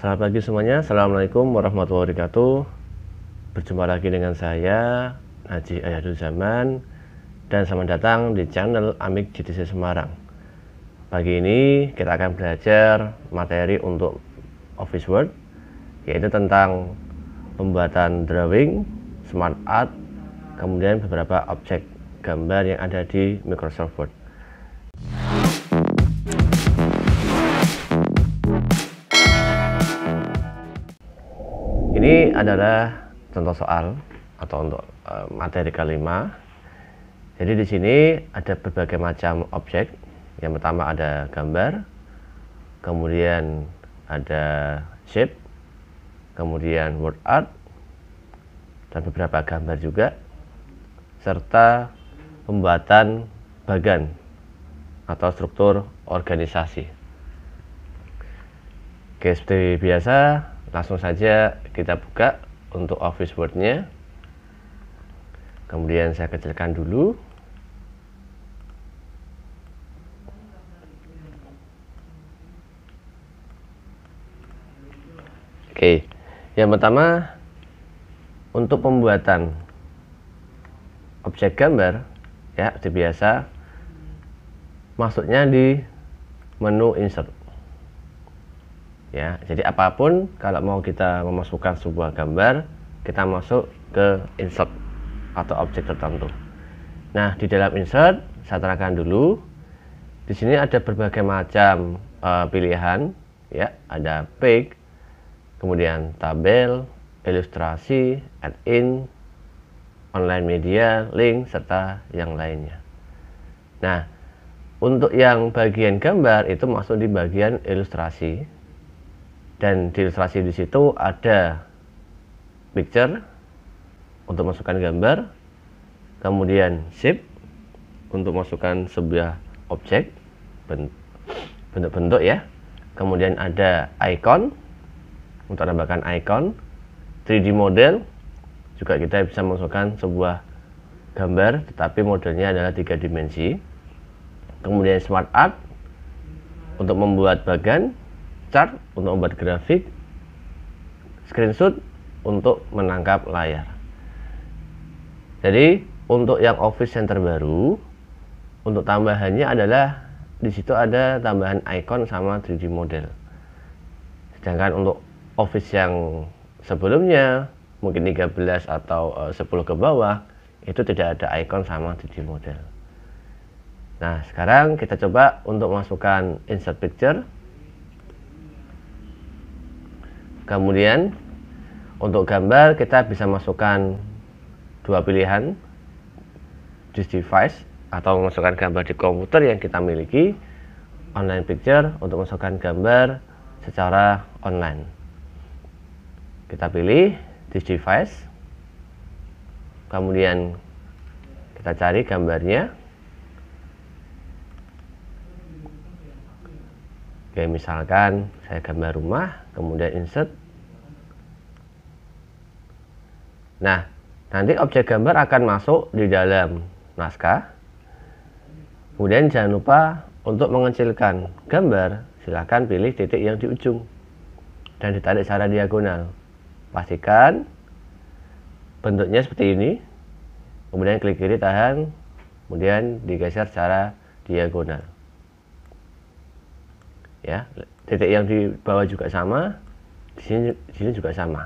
Selamat pagi semuanya, Assalamualaikum warahmatullahi wabarakatuh. Berjumpa lagi dengan saya, Haji Ayadul Zaman, dan selamat datang di channel Amik GTC Semarang. Pagi ini kita akan belajar materi untuk Office Word, yaitu tentang pembuatan drawing, smart art, kemudian beberapa objek gambar yang ada di Microsoft Word. Ini adalah contoh soal atau untuk materi kelima. Jadi di sini ada berbagai macam objek. Yang pertama ada gambar, kemudian ada shape, kemudian word art, dan beberapa gambar juga, serta pembuatan bagan atau struktur organisasi. Oke, seperti biasa, langsung saja kita buka untuk Office Word-nya. Kemudian saya kecilkan dulu. Oke, yang pertama untuk pembuatan objek gambar, ya seperti biasa, masuknya di menu Insert. Ya, jadi apapun kalau mau kita memasukkan sebuah gambar, kita masuk ke insert atau objek tertentu. Nah, di dalam insert saya terangkan dulu. Di sini ada berbagai macam pilihan, ya, ada pick, kemudian tabel, ilustrasi, add-in, online media, link, serta yang lainnya. Nah, untuk yang bagian gambar itu masuk di bagian ilustrasi. Dan di ilustrasi di situ ada picture untuk masukkan gambar, kemudian shape untuk masukkan sebuah objek bentuk-bentuk, ya. Kemudian ada icon untuk menambahkan icon, 3D model juga kita bisa masukkan sebuah gambar tetapi modelnya adalah 3 dimensi. Kemudian smart art untuk membuat bagan, chart untuk membuat grafik, screenshot untuk menangkap layar. Jadi untuk yang Office yang terbaru, untuk tambahannya adalah di situ ada tambahan icon sama 3D model. Sedangkan untuk Office yang sebelumnya mungkin 13 atau 10 ke bawah itu tidak ada icon sama 3D model. Nah, sekarang kita coba untuk masukkan insert picture. Kemudian untuk gambar kita bisa masukkan dua pilihan, this device atau memasukkan gambar di komputer yang kita miliki, online picture untuk masukkan gambar secara online. Kita pilih this device, kemudian kita cari gambarnya. Oke, misalkan saya gambar rumah, kemudian insert. Nah, nanti objek gambar akan masuk di dalam naskah. Kemudian jangan lupa untuk mengecilkan gambar, silakan pilih titik yang di ujung dan ditarik secara diagonal. Pastikan bentuknya seperti ini. Kemudian klik kiri tahan, kemudian digeser secara diagonal. Ya, titik yang di bawah juga sama, di sini juga sama.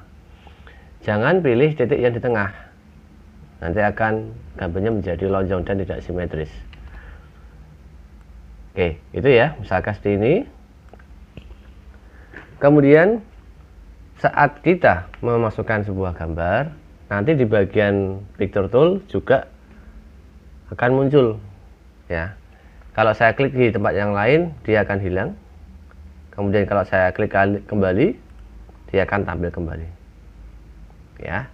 Jangan pilih titik yang di tengah, nanti akan gambarnya menjadi lonjong dan tidak simetris. Oke, itu ya, misalkan seperti ini. Kemudian saat kita memasukkan sebuah gambar, nanti di bagian picture tool juga akan muncul, ya. Kalau saya klik di tempat yang lain, dia akan hilang. Kemudian kalau saya klik kembali, dia akan tampil kembali, ya.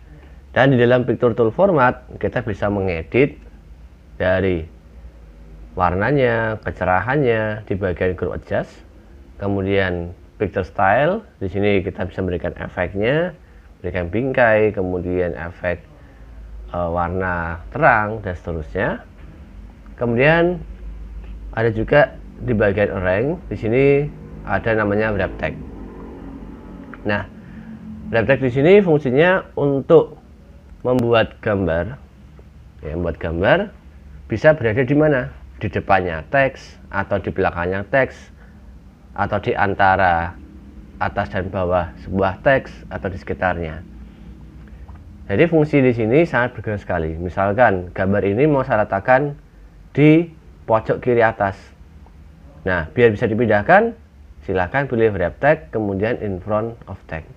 Dan di dalam picture tool format kita bisa mengedit dari warnanya, kecerahannya di bagian group adjust. Kemudian picture style, di sini kita bisa memberikan efeknya, berikan bingkai, kemudian efek warna terang dan seterusnya. Kemudian ada juga di bagian rank, di sini ada namanya wrap tag. Nah, wrap text di sini fungsinya untuk membuat gambar. Ya, membuat gambar bisa berada di mana? Di depannya teks, atau di belakangnya teks, atau di antara atas dan bawah sebuah teks, atau di sekitarnya. Jadi fungsi di sini sangat berguna sekali. Misalkan gambar ini mau saya letakkan di pojok kiri atas. Nah, biar bisa dipindahkan, silahkan pilih wrap text, kemudian in front of text.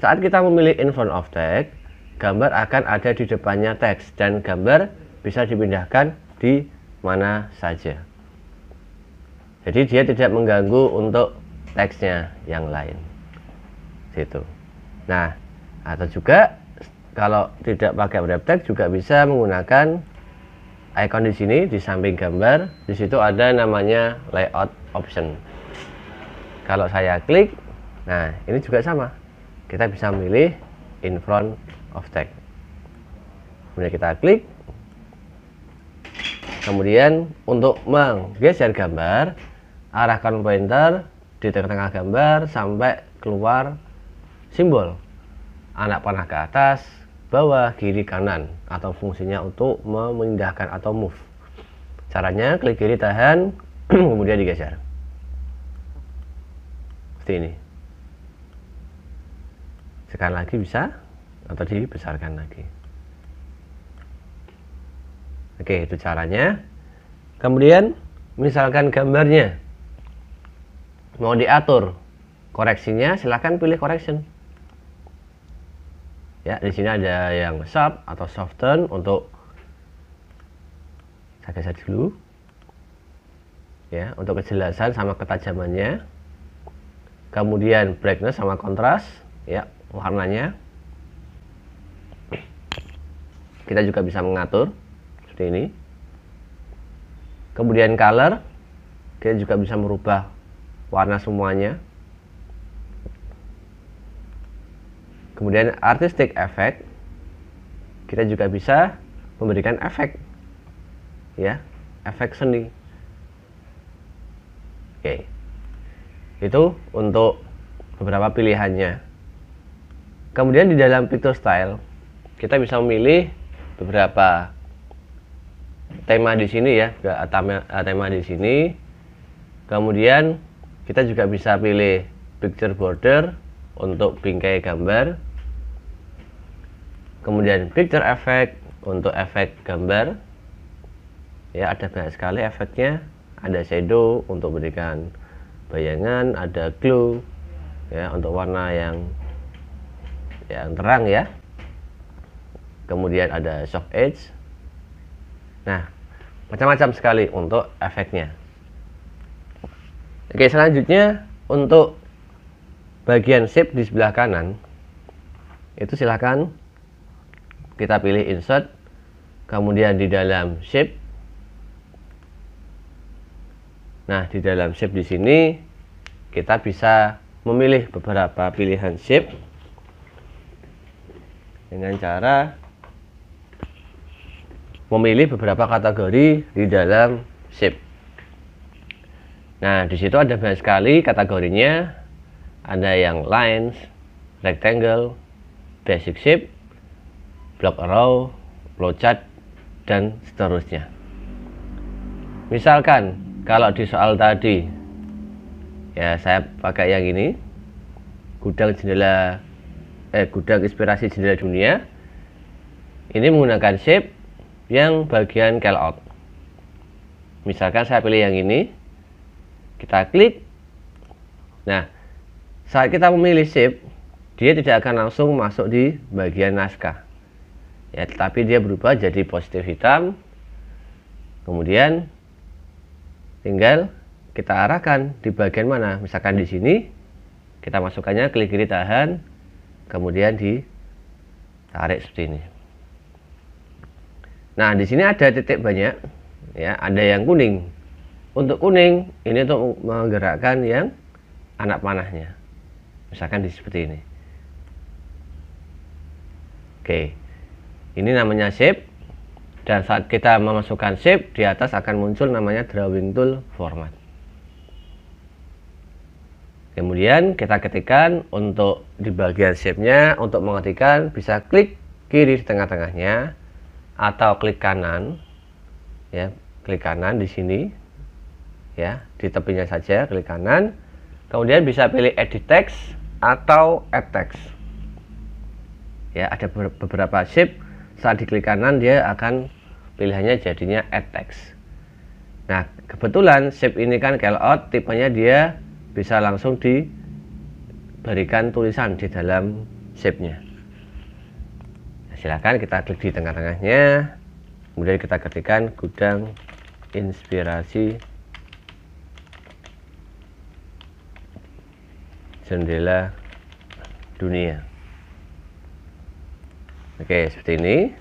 Saat kita memilih in front of text, gambar akan ada di depannya teks, dan gambar bisa dipindahkan di mana saja. Jadi dia tidak mengganggu untuk teksnya yang lain. Situ. Nah, atau juga kalau tidak pakai wrap text juga bisa menggunakan icon di sini di samping gambar. Di situ ada namanya layout option. Kalau saya klik, nah ini juga sama. Kita bisa memilih in front of text. Kemudian kita klik. Kemudian untuk menggeser gambar, arahkan pointer di tengah-tengah gambar sampai keluar simbol anak panah ke atas, bawah, kiri, kanan, atau fungsinya untuk memindahkan atau move. Caranya klik kiri, tahan, kemudian digeser seperti ini. Sekali lagi bisa, atau dibesarkan lagi. Oke, itu caranya. Kemudian misalkan gambarnya mau diatur koreksinya, silahkan pilih correction. Ya, di sini ada yang sharp atau soften. Untuk saya geser dulu. Ya, untuk kejelasan sama ketajamannya. Kemudian brightness sama kontras, ya, warnanya. Kita juga bisa mengatur seperti ini. Kemudian color, kita juga bisa merubah warna semuanya. Kemudian artistic effect, kita juga bisa memberikan efek, ya, efek seni. Oke, itu untuk beberapa pilihannya. Kemudian di dalam picture style, kita bisa memilih beberapa tema di sini, ya, tema di sini. Kemudian kita juga bisa pilih picture border untuk bingkai gambar. Kemudian picture effect untuk efek gambar. Ya, ada banyak sekali efeknya. Ada shadow untuk memberikan bayangan, ada glow, ya, untuk warna yang terang, ya. Kemudian ada soft edge. Nah, macam-macam sekali untuk efeknya. Oke, selanjutnya untuk bagian shape di sebelah kanan, itu silahkan kita pilih insert, kemudian di dalam shape. Nah, di dalam shape di sini kita bisa memilih beberapa pilihan shape dengan cara memilih beberapa kategori di dalam shape. Nah, di situ ada banyak sekali kategorinya. Ada yang lines, rectangle, basic shape, block arrow, flowchart, dan seterusnya. Misalkan kalau di soal tadi, ya, saya pakai yang ini, gudang inspirasi jendela dunia. Ini menggunakan shape yang bagian call out. Misalkan saya pilih yang ini, kita klik. Nah, saat kita memilih shape, dia tidak akan langsung masuk di bagian naskah, ya, tetapi dia berubah jadi positif hitam. Kemudian tinggal kita arahkan di bagian mana. Misalkan di sini, kita masukkannya, klik kiri, tahan, kemudian ditarik seperti ini. Nah, di sini ada titik banyak, ya, ada yang kuning. Untuk kuning ini untuk menggerakkan yang anak panahnya. Misalkan seperti ini. Oke, ini namanya shape. Dan saat kita memasukkan shape, di atas akan muncul namanya drawing tool format. Kemudian kita ketikkan untuk di bagian shape-nya, untuk mengetikkan bisa klik kiri di tengah-tengahnya atau klik kanan, ya, klik kanan di sini, ya, di tepinya saja klik kanan. Kemudian bisa pilih edit text atau add text. Ya, ada beberapa shape saat diklik kanan dia akan pilihannya jadinya add text. Nah, kebetulan shape ini kan callout, tipenya dia bisa langsung diberikan tulisan di dalam shape-nya. Nah, silakan kita klik di tengah-tengahnya, kemudian kita ketikkan gudang inspirasi jendela dunia. Oke, seperti ini.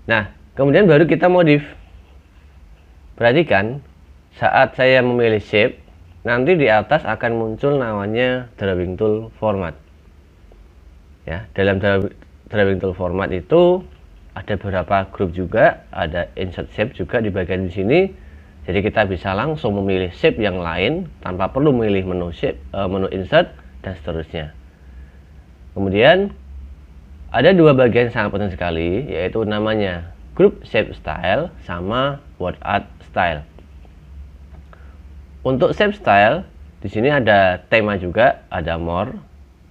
Nah, kemudian baru kita modif. Perhatikan, saat saya memilih shape, nanti di atas akan muncul namanya drawing tool format. Ya, dalam drawing tool format itu ada beberapa grup juga, ada insert shape juga di bagian di sini. Jadi kita bisa langsung memilih shape yang lain tanpa perlu memilih menu shape, menu insert dan seterusnya. Kemudian ada dua bagian sangat penting sekali, yaitu namanya group shape style sama word art style. Untuk shape style di sini ada tema juga, ada more.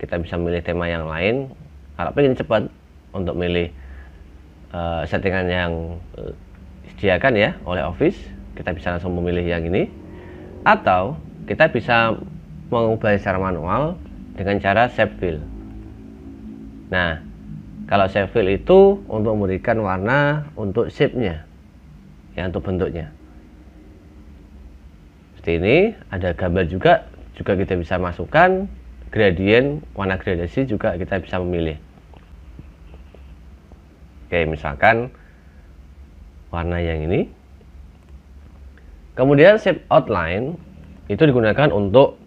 Kita bisa memilih tema yang lain. Kalau ingin cepat untuk milih settingan yang disediakan ya oleh Office, kita bisa langsung memilih yang ini. Atau kita bisa mengubah secara manual dengan cara shape fill. Nah, kalau shape fill itu untuk memberikan warna untuk shape-nya, ya, untuk bentuknya. Seperti ini, ada gambar juga kita bisa masukkan gradient, warna gradasi juga kita bisa memilih. Oke, misalkan warna yang ini. Kemudian shape outline itu digunakan untuk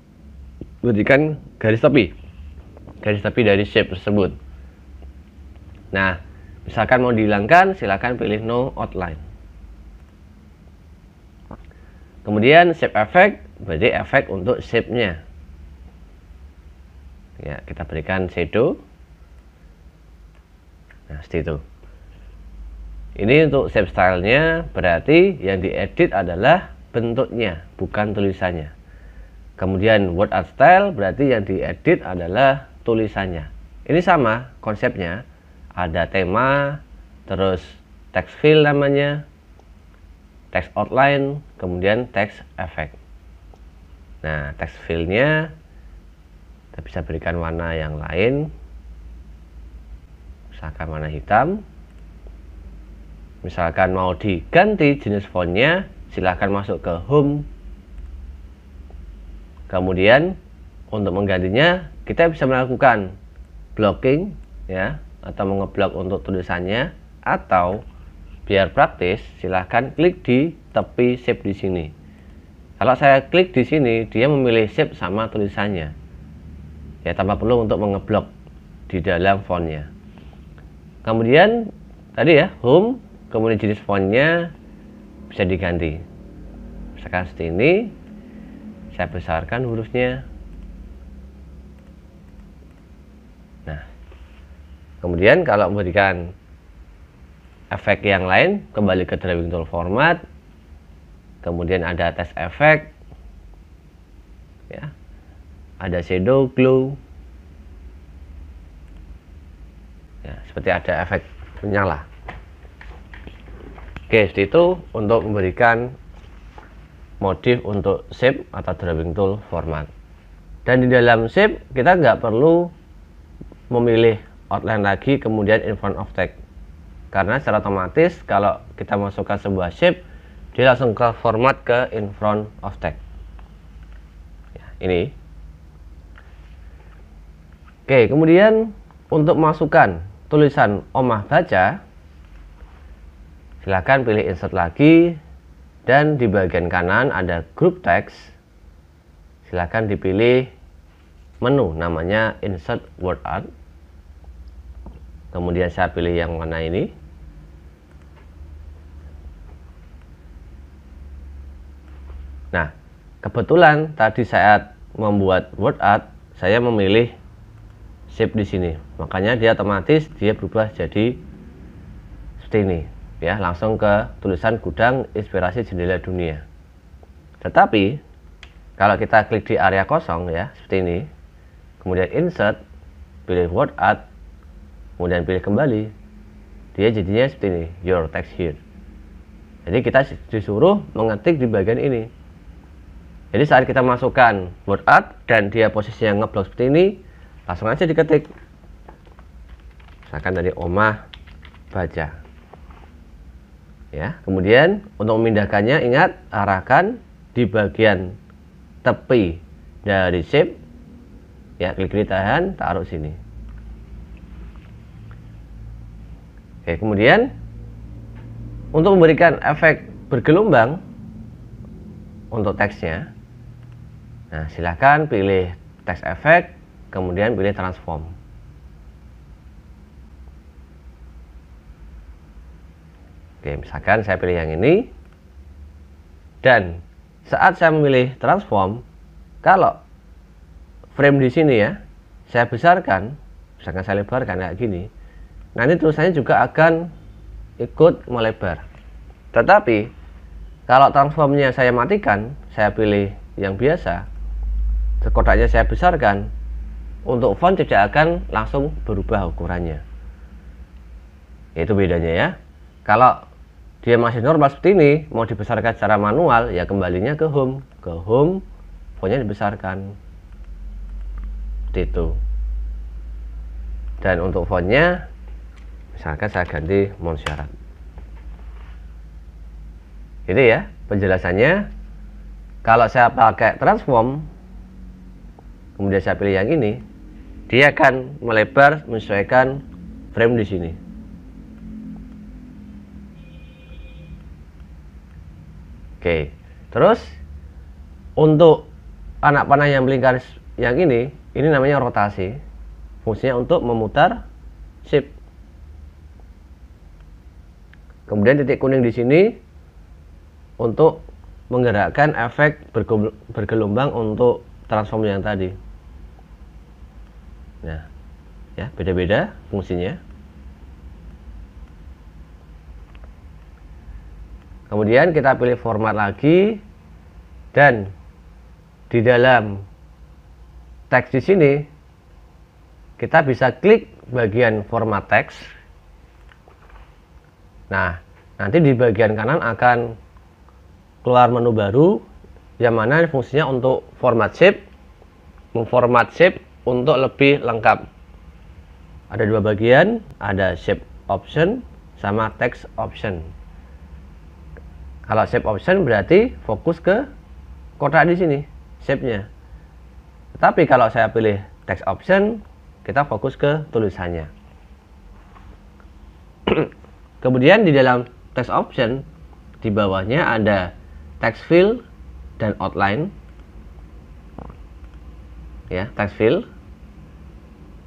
memberikan garis tepi dari shape tersebut. Nah, misalkan mau dihilangkan, silakan pilih no outline. Kemudian shape effect, berarti efek untuk shape-nya. Ya, kita berikan shadow. Nah, seperti itu. Ini untuk shape style-nya, berarti yang diedit adalah bentuknya, bukan tulisannya. Kemudian word art style, berarti yang diedit adalah tulisannya. Ini sama konsepnya. Ada tema, terus text fill namanya, text outline, kemudian text effect. Nah, text fill-nya kita bisa berikan warna yang lain, misalkan warna hitam. Misalkan mau diganti jenis fontnya, silahkan masuk ke home. Kemudian untuk menggantinya kita bisa melakukan blocking, ya, atau mengeblok untuk tulisannya, atau biar praktis silahkan klik di tepi shape di sini. Kalau saya klik di sini, dia memilih shape sama tulisannya, ya, tanpa perlu untuk mengeblok di dalam fontnya. Kemudian tadi ya, home, kemudian jenis fontnya bisa diganti. Misalkan seperti ini, saya besarkan hurufnya. Nah, kemudian kalau memberikan efek yang lain, kembali ke drawing tool format, kemudian ada text effect, ya, ada shadow glow, ya, seperti ada efek menyala. Oke, seperti itu untuk memberikan motif untuk shape atau drawing tool format. Dan di dalam shape kita nggak perlu memilih outline lagi kemudian in front of text, karena secara otomatis kalau kita masukkan sebuah shape, dia langsung ke format ke in front of text. Ya, ini. Oke, kemudian untuk masukkan tulisan omah baca, silakan pilih insert lagi, dan di bagian kanan ada group text. Silakan dipilih menu namanya insert word art. Kemudian saya pilih yang mana ini. Nah, kebetulan tadi saat membuat word art, saya memilih shape di sini. Makanya dia otomatis dia berubah jadi seperti ini, ya, langsung ke tulisan Gudang Inspirasi Jendela Dunia. Tetapi kalau kita klik di area kosong, ya, seperti ini, kemudian insert, pilih word art, kemudian pilih kembali, dia jadinya seperti ini, your text here. Jadi kita disuruh mengetik di bagian ini. Jadi saat kita masukkan word art dan dia posisinya ngeblok seperti ini, langsung aja diketik. Misalkan dari Omah baca. Ya, kemudian untuk memindahkannya, ingat arahkan di bagian tepi dari shape. Ya, klik ditahan, taruh sini. Oke, kemudian untuk memberikan efek bergelombang untuk teksnya, nah silahkan pilih text effect, kemudian pilih transform. Oke, misalkan saya pilih yang ini, dan saat saya memilih transform, kalau frame di sini, ya, saya besarkan, misalkan saya lebarkan kayak gini, nanti tulisannya juga akan ikut melebar. Tetapi kalau transformnya saya matikan, saya pilih yang biasa, kotaknya saya besarkan, untuk font tidak akan langsung berubah ukurannya. Itu bedanya, ya. Kalau dia masih normal seperti ini, mau dibesarkan secara manual, ya kembalinya ke home, fontnya dibesarkan seperti itu. Dan untuk fontnya, misalkan saya ganti Montserrat. Ini, ya, penjelasannya. Kalau saya pakai transform, kemudian saya pilih yang ini, dia akan melebar menyesuaikan frame di sini. Oke, terus untuk anak panah yang melingkar yang ini namanya rotasi. Fungsinya untuk memutar shape. Kemudian titik kuning di sini untuk menggerakkan efek bergelombang untuk transform yang tadi. Nah, ya, beda-beda fungsinya. Kemudian kita pilih format lagi, dan di dalam teks di sini kita bisa klik bagian format teks. Nah, nanti di bagian kanan akan keluar menu baru yang mana fungsinya untuk format shape, memformat shape untuk lebih lengkap. Ada dua bagian, ada shape option sama text option. Kalau shape option berarti fokus ke kotak di sini, shape-nya. Tetapi kalau saya pilih text option, kita fokus ke tulisannya. Kemudian di dalam text option, di bawahnya ada text fill dan outline. Ya, text fill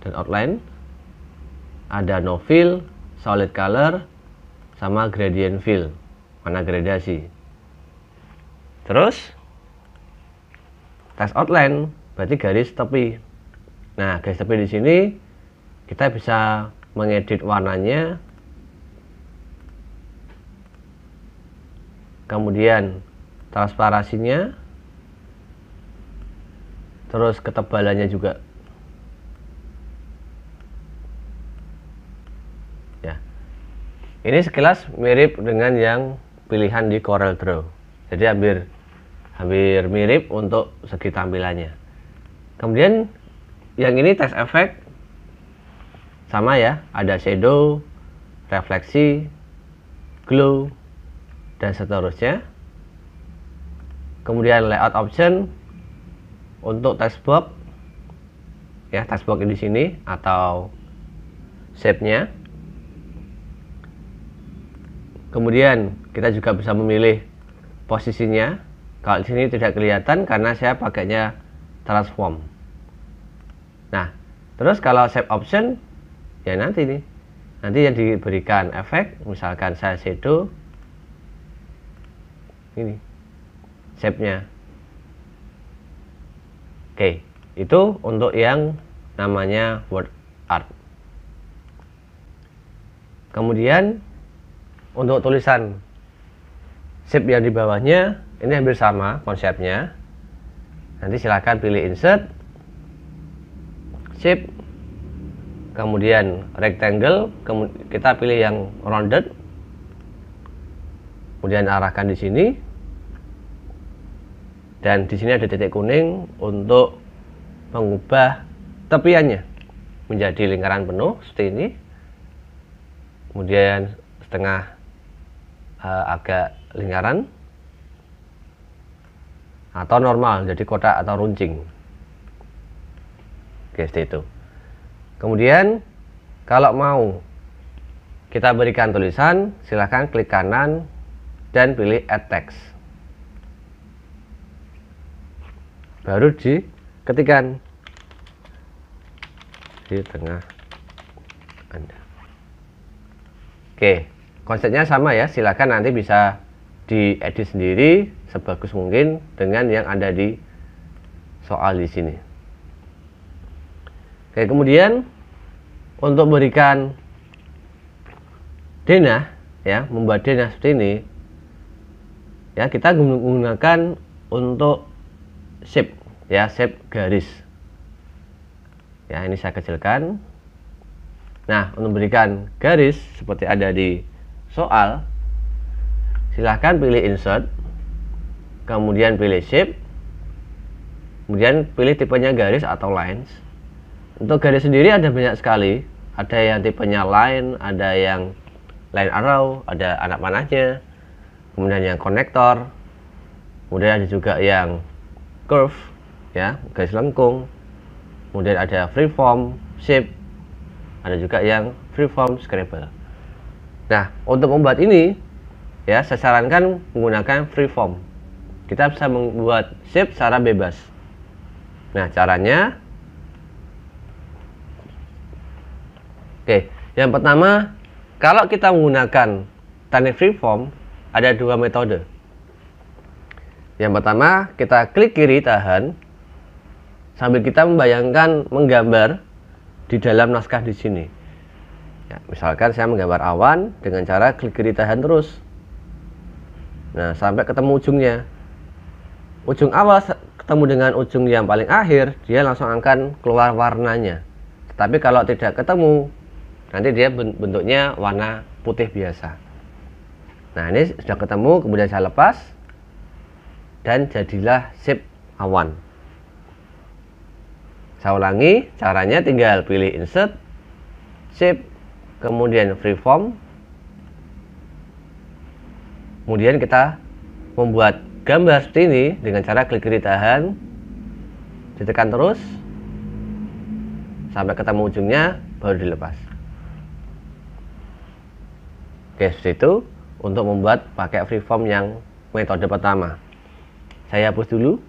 dan outline. Ada no fill, solid color, sama gradient fill, warna gradasi. Terus text outline berarti garis tepi. Nah, garis tepi di sini kita bisa mengedit warnanya. Kemudian transparasinya, terus ketebalannya juga. Ya, ini sekilas mirip dengan yang pilihan di Corel Draw. Jadi hampir mirip untuk segi tampilannya. Kemudian yang ini text effect sama, ya, ada shadow, refleksi, glow, dan seterusnya. Kemudian layout option untuk text box, ya, text box di sini atau shape-nya. Kemudian kita juga bisa memilih posisinya. Kalau di sini tidak kelihatan karena saya pakainya transform. Nah, terus kalau shape option, ya nanti yang diberikan efek, misalkan saya shadow, ini shape-nya. Oke, itu untuk yang namanya word art. Kemudian untuk tulisan shape yang di bawahnya ini hampir sama konsepnya. Nanti silahkan pilih insert, shape, kemudian rectangle, kita pilih yang rounded, kemudian arahkan di sini, dan di sini ada titik kuning untuk mengubah tepiannya menjadi lingkaran penuh seperti ini, kemudian setengah agak lingkaran, atau normal jadi kotak atau runcing. Oke, seperti itu. Kemudian kalau mau kita berikan tulisan, silahkan klik kanan dan pilih add text, baru diketikkan di tengah Anda. Oke, konsepnya sama ya, silahkan nanti bisa diedit sendiri sebagus mungkin dengan yang ada di soal di sini. Oke, kemudian untuk berikan denah ya, membuat denah seperti ini ya, kita menggunakan untuk shape ya, shape garis ya. Ini saya kecilkan. Nah, untuk memberikan garis seperti ada di soal, silahkan pilih insert, kemudian pilih shape, kemudian pilih tipenya garis atau lines. Untuk garis sendiri ada banyak sekali, ada yang tipenya line, ada yang line arrow, ada anak panahnya, kemudian yang konektor, kemudian ada juga yang curve ya, garis lengkung, kemudian ada freeform shape, ada juga yang freeform scribble. Nah, untuk membuat ini ya, saya sarankan menggunakan freeform. Kita bisa membuat shape secara bebas. Nah, caranya, oke, yang pertama, kalau kita menggunakan teknik freeform, ada dua metode. Yang pertama, kita klik kiri tahan sambil kita membayangkan menggambar di dalam naskah di sini. Ya, misalkan saya menggambar awan dengan cara klik kiri tahan terus. Nah, sampai ketemu ujungnya. Ujung awal ketemu dengan ujung yang paling akhir, dia langsung akan keluar warnanya. Tapi kalau tidak ketemu, nanti dia bentuknya warna putih biasa. Nah, ini sudah ketemu, kemudian saya lepas dan jadilah shape awan. Saya ulangi, caranya tinggal pilih insert, shape, kemudian freeform. Kemudian kita membuat gambar seperti ini dengan cara klik kiri tahan, ditekan terus sampai ketemu ujungnya, baru dilepas. Oke, seperti itu untuk membuat pakai freeform yang metode pertama. Saya hapus dulu.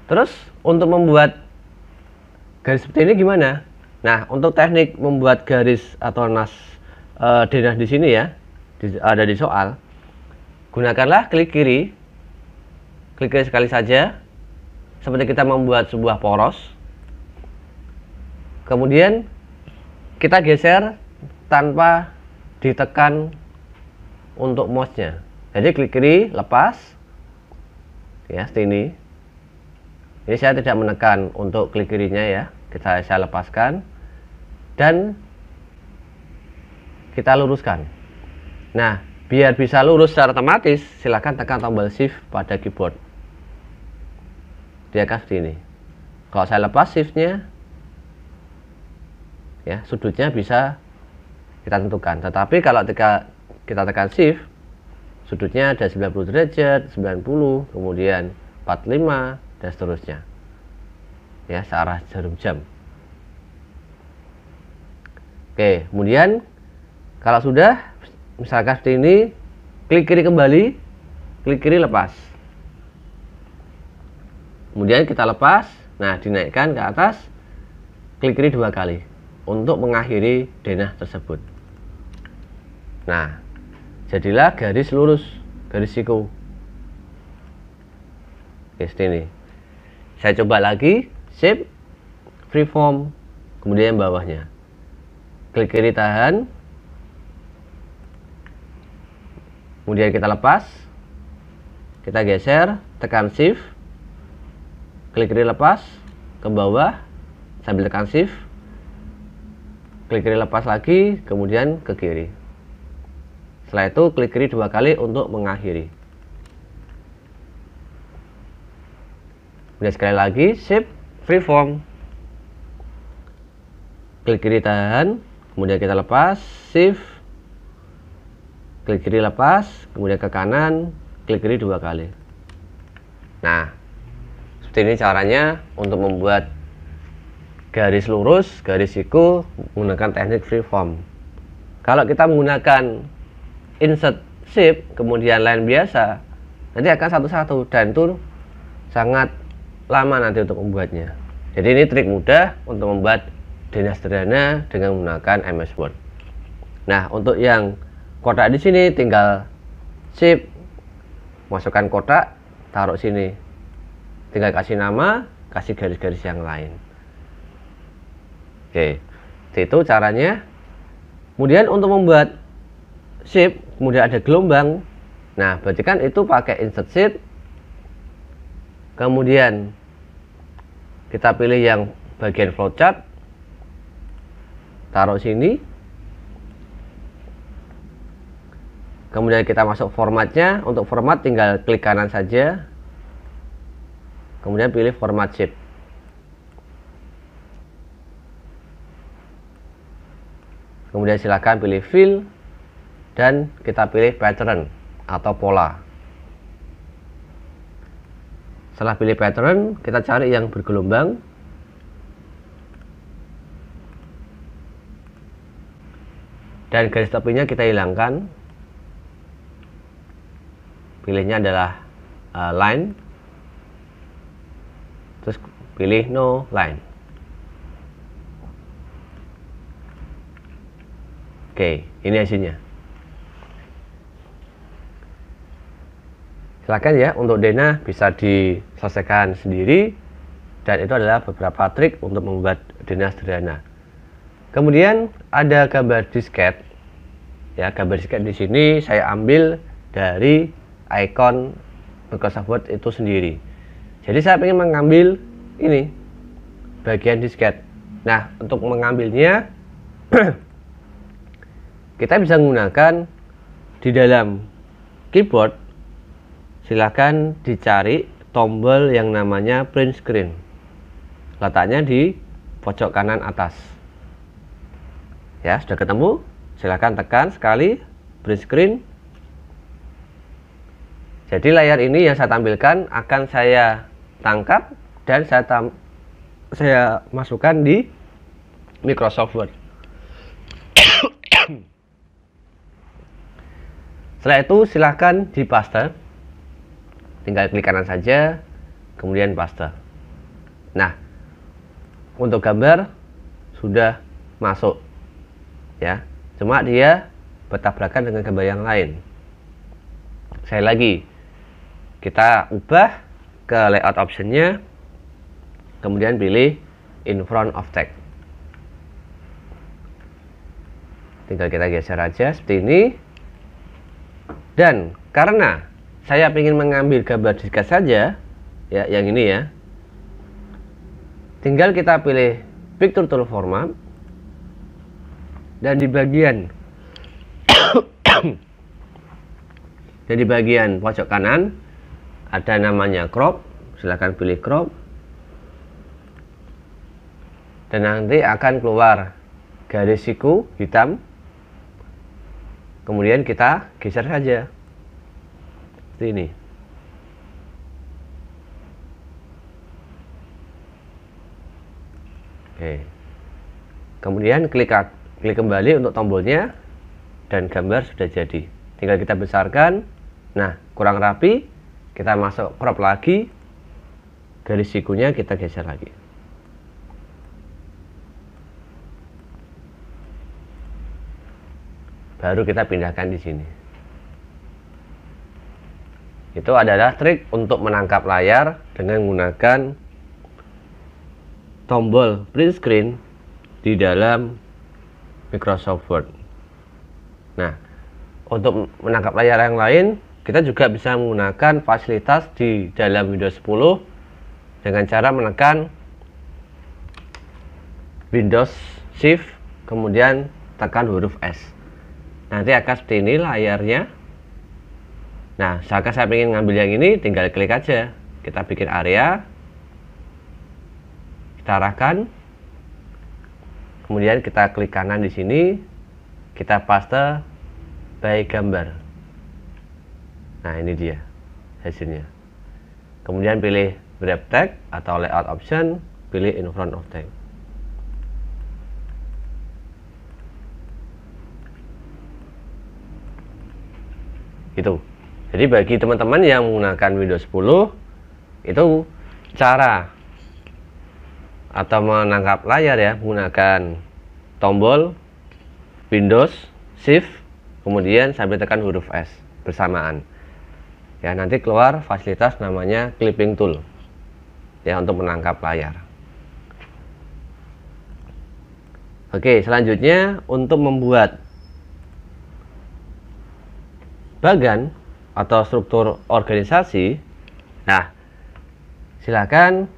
Terus untuk membuat garis seperti ini gimana? Nah, untuk teknik membuat garis atau denah di sini ya, ada di soal, gunakanlah klik kiri sekali saja, seperti kita membuat sebuah poros. Kemudian kita geser tanpa ditekan untuk mouse-nya. Jadi klik kiri, lepas ya, seperti ini. Ini saya tidak menekan untuk klik kirinya ya, saya lepaskan dan kita luruskan. Nah, biar bisa lurus secara otomatis, silahkan tekan tombol shift pada keyboard. Dia akan seperti ini. Kalau saya lepas shiftnya, ya, sudutnya bisa kita tentukan. Tetapi kalau kita tekan shift, sudutnya ada 90 derajat, 90, kemudian 45, dan seterusnya. Ya, searah jarum jam. Oke, kemudian kalau sudah, misalkan seperti ini, klik kiri kembali, klik kiri lepas. Kemudian kita lepas, nah dinaikkan ke atas, klik kiri 2 kali untuk mengakhiri denah tersebut. Nah, jadilah garis lurus, garis siku. Oke, seperti ini. Saya coba lagi, shape, freeform, kemudian bawahnya. Klik kiri tahan, kemudian kita lepas, kita geser, tekan shift, klik kiri lepas, ke bawah, sambil tekan shift, klik kiri lepas lagi, kemudian ke kiri. Setelah itu klik kiri 2 kali untuk mengakhiri. Kemudian sekali lagi, shape, freeform, klik kiri tahan, kemudian kita lepas, shift, klik kiri lepas, kemudian ke kanan, klik kiri 2 kali. Nah, seperti ini caranya untuk membuat garis lurus, garis siku menggunakan teknik freeform. Kalau kita menggunakan insert shape, kemudian line biasa, nanti akan satu-satu dan itu sangat lama nanti untuk membuatnya. Jadi ini trik mudah untuk membuat denah sederhana dengan menggunakan MS Word. Nah, untuk yang kotak di sini tinggal shape, masukkan kotak, taruh sini. Tinggal kasih nama, kasih garis-garis yang lain. Oke, itu caranya. Kemudian untuk membuat shape, kemudian ada gelombang. Nah, berarti kan itu pakai insert shape. Kemudian kita pilih yang bagian flowchart, taruh sini. Kemudian kita masuk formatnya. Untuk format tinggal klik kanan saja, kemudian pilih format shape. Kemudian silakan pilih fill dan kita pilih pattern atau pola. Setelah pilih pattern, kita cari yang bergelombang. Dan garis tepinya kita hilangkan. Pilihnya adalah line. Terus pilih no line. Oke, ini hasilnya. Silakan ya, untuk denah bisa diselesaikan sendiri, dan itu adalah beberapa trik untuk membuat denah sederhana. Kemudian ada gambar disket. Ya, gambar disket di sini saya ambil dari icon Microsoft Word itu sendiri. Jadi saya ingin mengambil ini bagian disket. Nah, untuk mengambilnya kita bisa menggunakan di dalam keyboard. Silakan dicari tombol yang namanya print screen. Letaknya di pojok kanan atas. Ya, sudah ketemu? Silakan tekan sekali print screen. Jadi layar ini yang saya tampilkan akan saya tangkap dan saya masukkan di Microsoft Word. Setelah itu silakan dipaste. Tinggal klik kanan saja, kemudian paste. Nah, untuk gambar sudah masuk, ya. Cuma dia bertabrakan dengan gambar yang lain. Sekali lagi, kita ubah ke layout optionnya, kemudian pilih in front of text. Tinggal kita geser aja seperti ini. Dan karena saya ingin mengambil gambar disket saja, ya, yang ini ya, tinggal kita pilih picture tool format, dan di bagian dan di bagian pojok kanan ada namanya crop. Silahkan pilih crop, dan nanti akan keluar garis siku hitam. Kemudian kita geser saja seperti ini. Oke. Kemudian klik kembali untuk tombolnya, dan gambar sudah jadi. Tinggal kita besarkan. Nah, kurang rapi, kita masuk crop lagi, garis sikunya kita geser lagi. Baru kita pindahkan di sini. Itu adalah trik untuk menangkap layar dengan menggunakan tombol print screen di dalam Microsoft Word. Nah, untuk menangkap layar yang lain, kita juga bisa menggunakan fasilitas di dalam Windows 10 dengan cara menekan Windows Shift, kemudian tekan huruf S. Nanti akan seperti ini layarnya. Nah, misalkan saya ingin ngambil yang ini, tinggal klik aja. Kita bikin area, kita arahkan, kemudian kita klik kanan di sini, kita paste by gambar. Nah, ini dia hasilnya. Kemudian pilih wrap text atau layout option, pilih in front of text. Gitu. Jadi bagi teman-teman yang menggunakan Windows 10, itu cara atau menangkap layar ya, menggunakan tombol Windows Shift, kemudian sambil tekan huruf S bersamaan. Ya, nanti keluar fasilitas namanya clipping tool ya, untuk menangkap layar. Oke, selanjutnya untuk membuat bagan atau struktur organisasi. Nah, silakan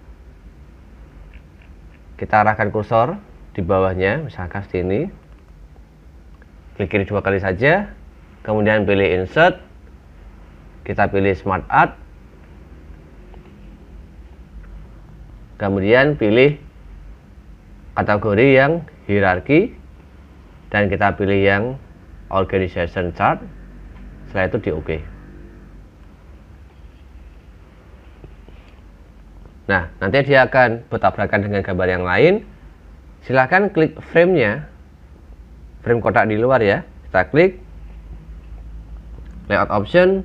kita arahkan kursor di bawahnya, misalkan seperti ini. Klik kiri 2 kali saja, kemudian pilih insert, kita pilih smart art, kemudian pilih kategori yang hierarki, dan kita pilih yang organization chart. Setelah itu di OK. Nah, nanti dia akan bertabrakan dengan gambar yang lain. Silahkan klik frame-nya, frame kotak di luar ya. Kita klik layout option,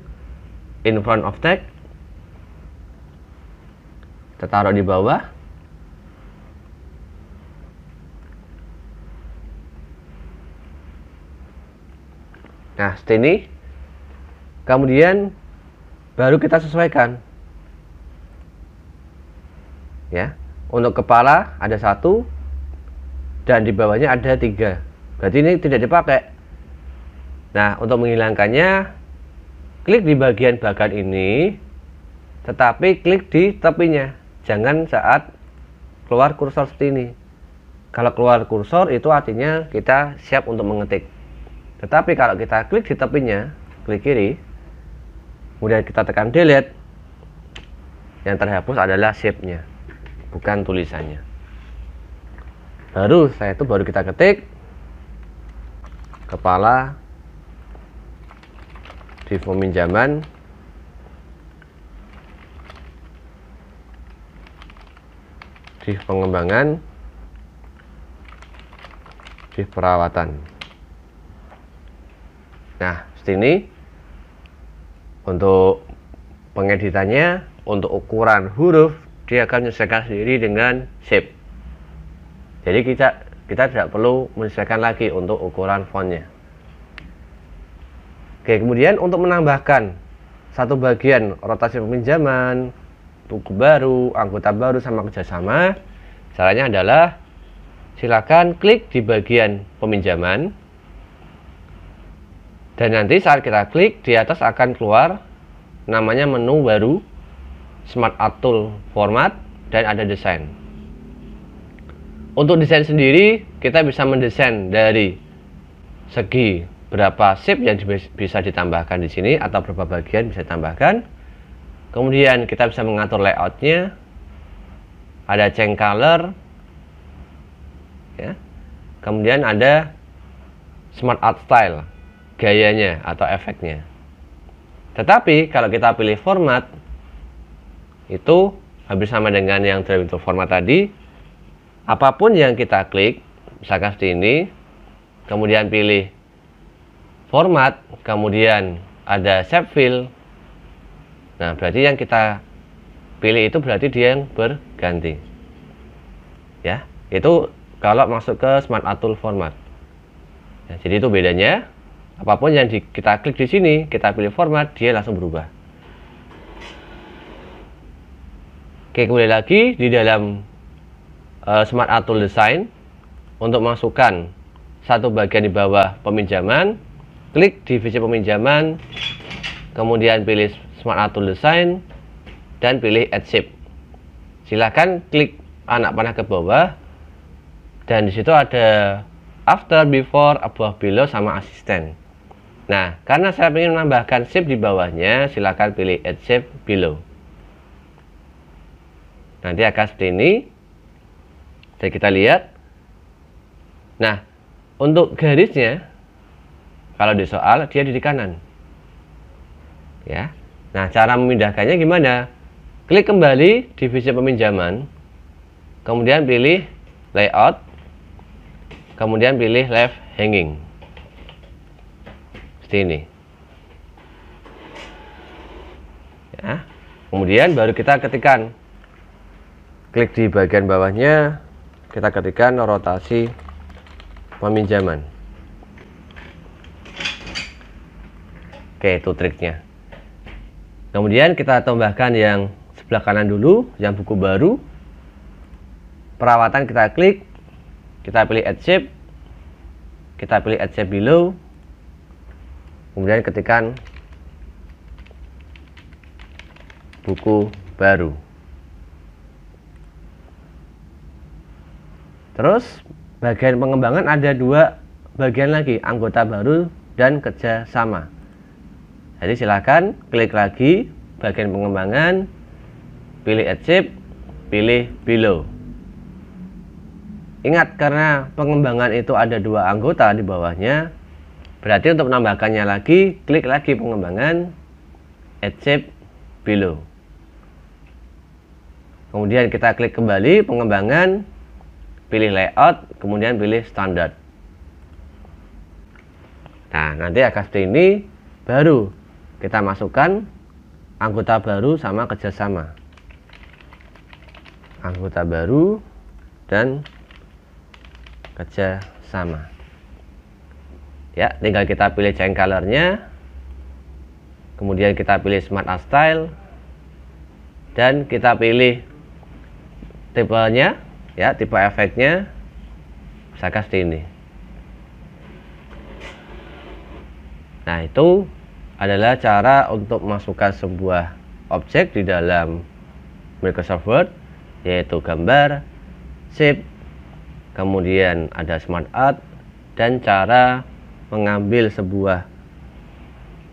in front of text, kita taruh di bawah. Nah, seperti ini. Kemudian baru kita sesuaikan ya. Untuk kepala ada 1 dan di bawahnya ada 3, berarti ini tidak dipakai. Nah, untuk menghilangkannya, klik di bagian bagan ini, tetapi klik di tepinya, jangan saat keluar kursor seperti ini. Kalau keluar kursor itu artinya kita siap untuk mengetik, tetapi kalau kita klik di tepinya, klik kiri, kemudian kita tekan delete, yang terhapus adalah shape-nya, bukan tulisannya. Baru setelah itu baru kita ketik kepala di peminjaman di pengembangan di perawatan. Nah, seperti ini. Untuk pengeditannya, untuk ukuran huruf, dia akan menyesuaikan sendiri dengan shape. Jadi kita tidak perlu menyesuaikan lagi untuk ukuran fontnya. Oke, kemudian untuk menambahkan satu bagian rotasi peminjaman, buku baru, anggota baru, sama kerjasama, caranya adalah silakan klik di bagian peminjaman. Dan nanti saat kita klik, di atas akan keluar namanya menu baru, Smart Art Tool Format, dan ada desain. Untuk desain sendiri, kita bisa mendesain dari segi berapa shape yang bisa ditambahkan di sini, atau berapa bagian bisa ditambahkan. Kemudian kita bisa mengatur layoutnya, ada change color, ya. Kemudian ada Smart Art Style, gayanya atau efeknya. Tetapi kalau kita pilih format, itu hampir sama dengan yang driving tool format tadi. Apapun yang kita klik, misalkan seperti ini, kemudian pilih format, kemudian ada shape fill. Nah, berarti yang kita pilih itu berarti dia yang berganti. Ya, itu kalau masuk ke Smart Art Tool format. Ya, jadi itu bedanya. Apapun yang kita klik di sini, kita pilih format, dia langsung berubah. Oke, kembali lagi di dalam Smart Art Tool Design. Untuk masukkan satu bagian di bawah peminjaman, klik divisi peminjaman, kemudian pilih Smart Art Tool Design dan pilih Add Shape. Silahkan klik anak panah ke bawah, dan disitu ada after, before, above, below sama asisten. Nah, karena saya ingin menambahkan shape di bawahnya, silahkan pilih Add Shape below. Nanti akan seperti ini. Jadi kita lihat. Nah, untuk garisnya, kalau di soal dia di kanan. Ya. Nah, cara memindahkannya gimana? Klik kembali divisi peminjaman, kemudian pilih layout, kemudian pilih left hanging. Seperti ini. Ya. Kemudian baru kita ketikkan. Klik di bagian bawahnya, kita ketikkan rotasi peminjaman. Oke, itu triknya. Kemudian kita tambahkan yang sebelah kanan dulu, yang buku baru. Perawatan kita klik, kita pilih Add Shape, kita pilih Add Shape below, kemudian ketikkan buku baru. Terus bagian pengembangan ada dua bagian lagi, anggota baru dan kerjasama. Jadi silakan klik lagi bagian pengembangan, pilih Add Shape, pilih below. Ingat, karena pengembangan itu ada dua anggota di bawahnya, berarti untuk menambahkannya lagi, klik lagi pengembangan, Add Shape below. Kemudian kita klik kembali pengembangan, pilih layout, kemudian pilih standar. Nah, nanti akan seperti ini. Baru kita masukkan anggota baru sama kerjasama. Anggota baru dan kerjasama. Ya, tinggal kita pilih change color-nya, kemudian kita pilih Smart Art Style, dan kita pilih tipenya, ya, tipe efeknya, misalkan seperti ini. Nah, itu adalah cara untuk masukkan sebuah objek di dalam Microsoft Word, yaitu gambar, shape, kemudian ada Smart Art, dan cara mengambil sebuah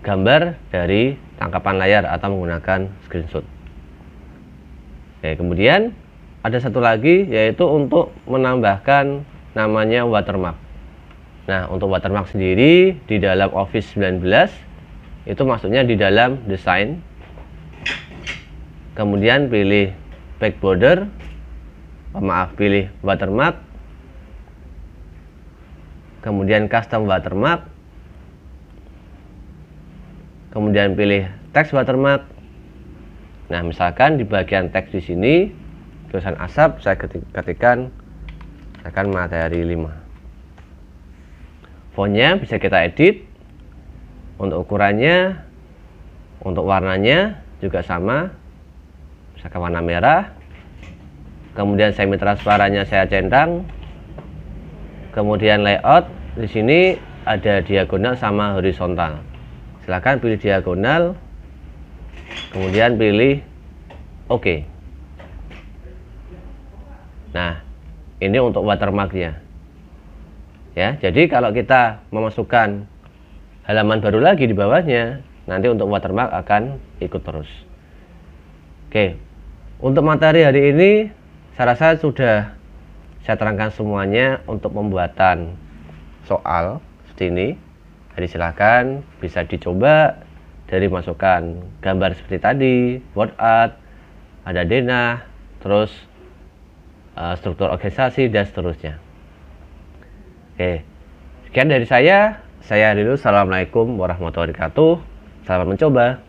gambar dari tangkapan layar atau menggunakan screenshot. Oke, kemudian ada satu lagi, yaitu untuk menambahkan namanya watermark. Nah, untuk watermark sendiri di dalam Office 19 itu maksudnya di dalam desain, kemudian pilih back border, pilih watermark, kemudian custom watermark, kemudian pilih text watermark. Nah, misalkan di bagian teks di sini tulisan asap, saya ketikkan misalkan materi 5. Fontnya bisa kita edit. Untuk ukurannya, untuk warnanya juga sama, misalkan warna merah. Kemudian semi transparannya saya centang. Kemudian layout, di sini ada diagonal sama horizontal. Silahkan pilih diagonal, kemudian pilih OK. Nah, ini untuk watermarknya. Ya, jadi kalau kita memasukkan halaman baru lagi di bawahnya, nanti untuk watermark akan ikut terus. Oke, untuk materi hari ini saya rasa sudah saya terangkan semuanya untuk pembuatan soal seperti ini. Jadi silahkan bisa dicoba dari masukkan gambar seperti tadi, word art, ada denah, terus struktur organisasi dan seterusnya. Oke, sekian dari saya. Saya Rindu. Assalamualaikum warahmatullahi wabarakatuh. Selamat mencoba.